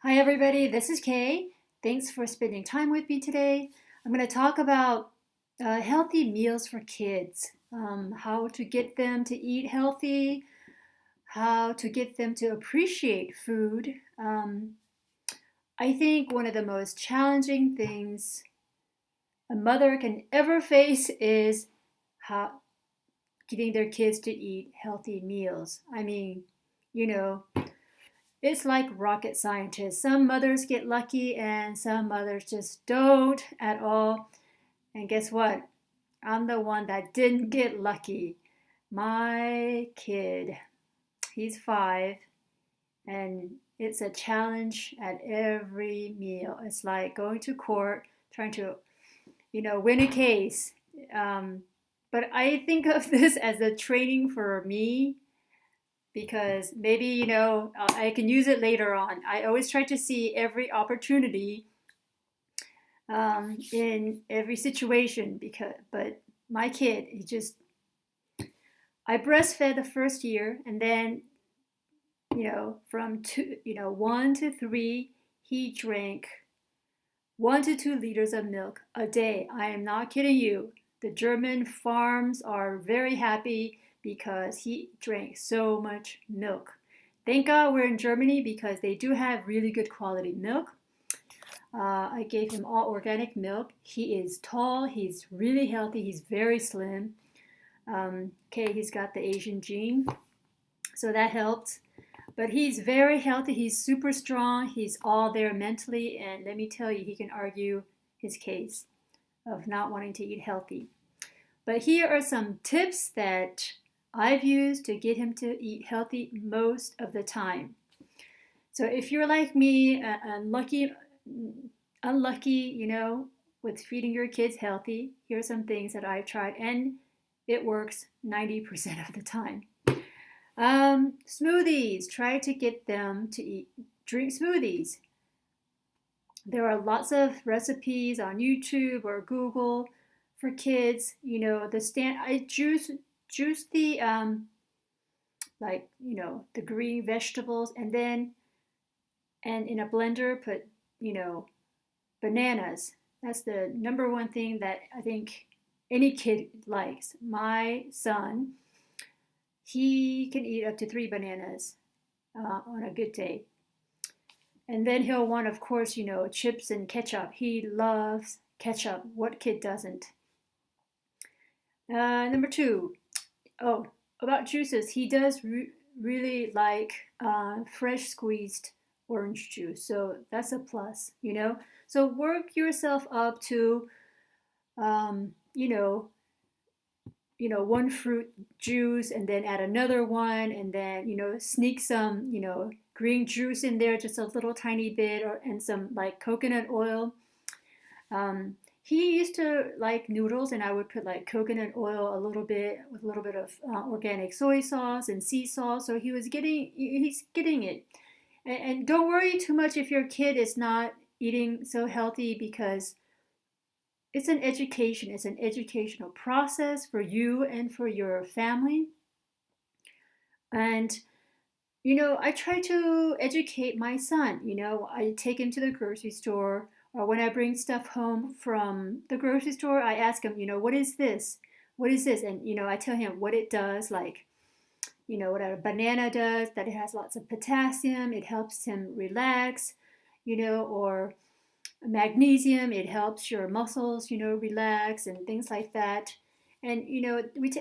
Hi, everybody. This is Kay. Thanks for spending time with me today. I'm going to talk about healthy meals for kids, how to get them to eat healthy, how to get them to appreciate food. I think one of the most challenging things a mother can ever face is how getting their kids to eat healthy meals. You know, it's like rocket scientists. Some mothers get lucky and some mothers just don't at all. And guess what? I'm the one that didn't get lucky. My kid, he's 5, and it's a challenge at every meal. It's like going to court, trying to, win a case. Um, but I think of this as a training for me because maybe I can use it later on. I always try to see every opportunity in every situation but my kid, he just I breastfed the first year, and then from 1 to 3 he drank 1 to 2 liters of milk a day. I am not kidding you. The German farms are very happy because he drank so much milk. Thank God we're in Germany because they do have really good quality milk. I gave him all organic milk. He is tall, he's really healthy, he's very slim. Okay, he's got the Asian gene, so that helped. But he's very healthy, he's super strong, he's all there mentally, and let me tell you, he can argue his case of not wanting to eat healthy. But here are some tips that I've used to get him to eat healthy most of the time. So if you're like me, unlucky, with feeding your kids healthy, here's some things that I've tried, and it works 90% of the time. Smoothies. Try to get them to drink smoothies. There are lots of recipes on YouTube or Google for kids. I juice the the green vegetables, and in a blender put bananas. That's the number one thing that I think any kid likes. My son, he can eat up to 3 bananas on a good day. And then he'll want, of course, chips and ketchup. He loves ketchup. What kid doesn't? Number 2. Oh, about juices. He does really like fresh squeezed orange juice. So that's a plus. So work yourself up to, um, you know, one fruit juice and then add another one and then, sneak some, green juice in there, just a little tiny bit, and some like coconut oil. He used to like noodles, and I would put like coconut oil a little bit with a little bit of organic soy sauce and sea salt. So he's getting it. And don't worry too much if your kid is not eating so healthy because it's an education. It's an educational process for you and for your family. And I try to educate my son. I take him to the grocery store, or when I bring stuff home from the grocery store, I ask him, what is this? What is this? And, I tell him what it does, like, what a banana does, that it has lots of potassium, it helps him relax, or magnesium, it helps your muscles, relax and things like that. And,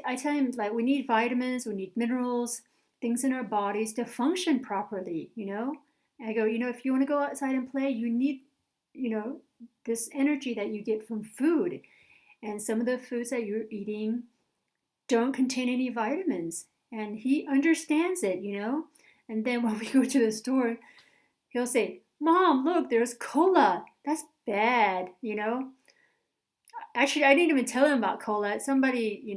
I tell him, like, we need vitamins, we need minerals, things in our bodies to function properly. And I go, if you want to go outside and play, you need, this energy that you get from food. And some of the foods that you're eating don't contain any vitamins. And he understands it. And then when we go to the store, he'll say, Mom, look, there's cola. That's bad. Actually, I didn't even tell him about cola. Somebody,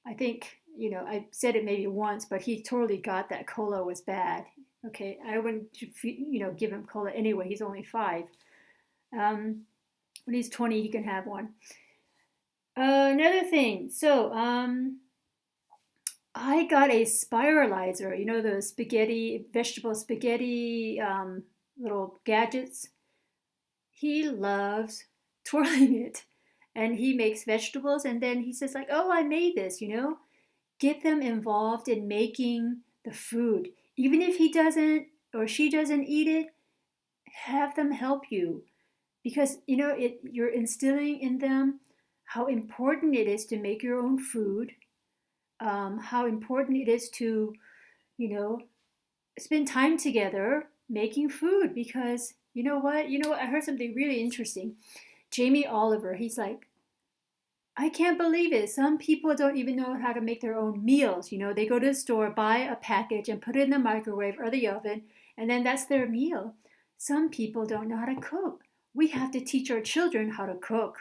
I think, I said it maybe once, but he totally got that cola was bad. Okay, I wouldn't, give him cola anyway. He's only 5. When he's 20, he can have one. Another thing. So, I got a spiralizer. The vegetable spaghetti little gadgets. He loves twirling it. And he makes vegetables and then he says like, "Oh, I made this, you know?" Get them involved in making the food. Even if he doesn't or she doesn't eat it, have them help you because you're instilling in them how important it is to make your own food, how important it is to you know spend time together making food because you know what, I heard something really interesting. Jamie Oliver, he's like, I can't believe it. Some people don't even know how to make their own meals. They go to the store, buy a package, and put it in the microwave or the oven, and then that's their meal. Some people don't know how to cook. We have to teach our children how to cook.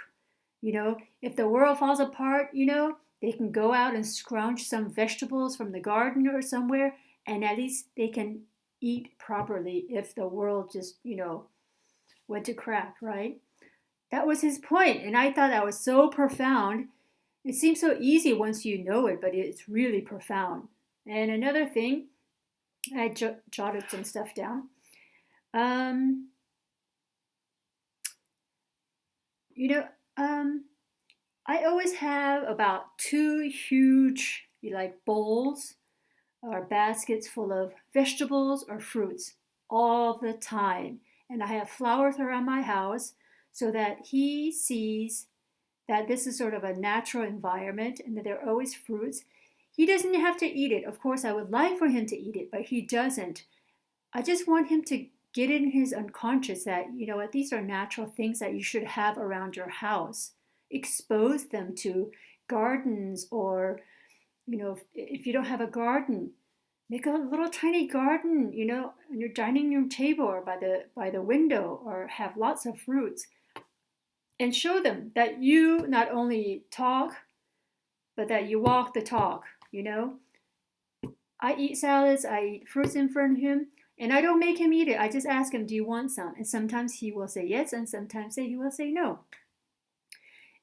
If the world falls apart, they can go out and scrounge some vegetables from the garden or somewhere, and at least they can eat properly if the world just, went to crap, right? That was his point, and I thought that was so profound. It seems so easy once you know it, but it's really profound. And another thing, I jotted some stuff down. Um, you know, um, I always have about two huge, like bowls or baskets full of vegetables or fruits all the time, and I have flowers around my house so that he sees that this is sort of a natural environment and that there are always fruits. He doesn't have to eat it. Of course, I would like for him to eat it, but he doesn't. I just want him to get in his unconscious that, what, these are natural things that you should have around your house. Expose them to gardens or, if you don't have a garden, make a little tiny garden, on your dining room table or by the window or have lots of fruits and show them that you not only talk, but that you walk the talk. I eat salads, I eat fruits in front of him, and I don't make him eat it. I just ask him, "Do you want some?" And sometimes he will say yes, and sometimes he will say no.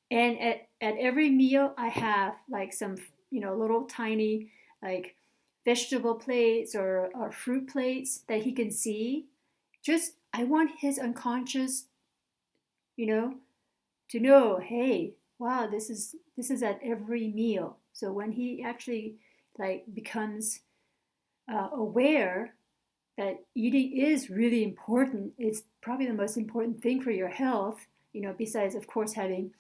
And at every meal, I have like some, little tiny like vegetable plates or fruit plates that he can see. Just, I want his unconscious, you know, to know, hey, wow, this is at every meal. So when he actually like becomes aware that eating is really important, it's probably the most important thing for your health. Besides of course having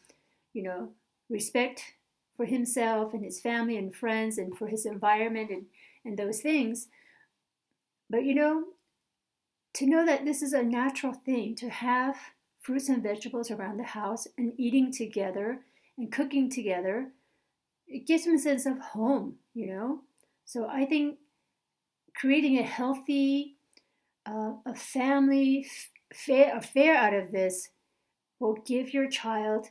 you know respect for himself and his family and friends and for his environment and those things. But to know that this is a natural thing to have fruits and vegetables around the house and eating together and cooking together, it gives them a sense of home. So I think creating a healthy a family affair out of this will give your child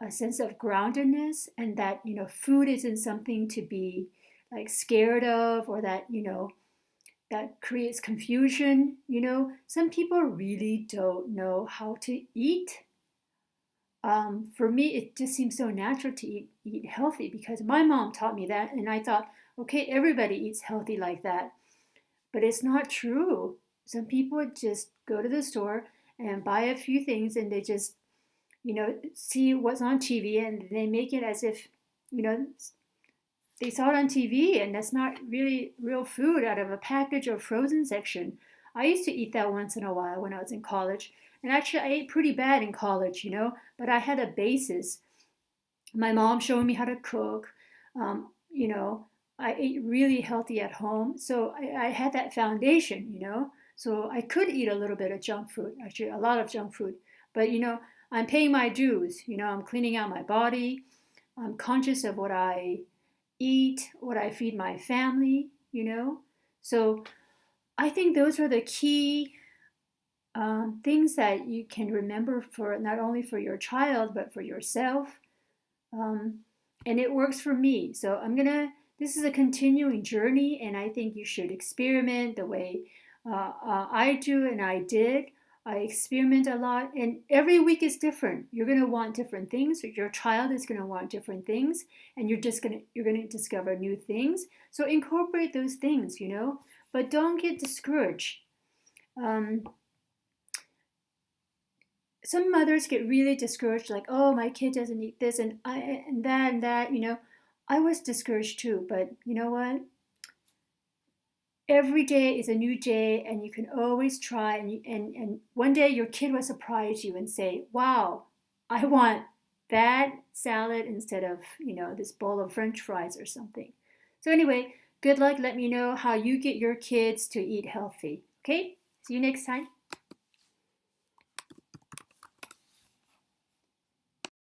a sense of groundedness and that food isn't something to be like scared of or that creates confusion. Some people really don't know how to eat. For me, it just seems so natural to eat healthy because my mom taught me that, and I thought, okay, everybody eats healthy like that, but it's not true. Some people just go to the store and buy a few things, and they just see what's on TV, and they make it as if you know they saw it on TV, and that's not really real food out of a package or frozen section. I used to eat that once in a while when I was in college. And actually, I ate pretty bad in college, but I had a basis. My mom showing me how to cook. Um, you know, I ate really healthy at home. So I had that foundation. So I could eat a little bit of junk food, actually, a lot of junk food. But, I'm paying my dues. I'm cleaning out my body. I'm conscious of what I eat, what I feed my family. So I think those are the key things that you can remember for not only for your child but for yourself. Um, and it works for me. So this is a continuing journey, and I think you should experiment the way I do and I did. I experiment a lot, and every week is different. You're going to want different things. Your child is going to want different things, and you're going to discover new things. So incorporate those things, but don't get discouraged. Um, some mothers get really discouraged, like, oh, my kid doesn't eat this and that, you know. I was discouraged too, but you know what? Every day is a new day, and you can always try. And one day your kid will surprise you and say, wow, I want that salad instead of, this bowl of French fries or something. So, anyway, good luck. Let me know how you get your kids to eat healthy. Okay? See you next time.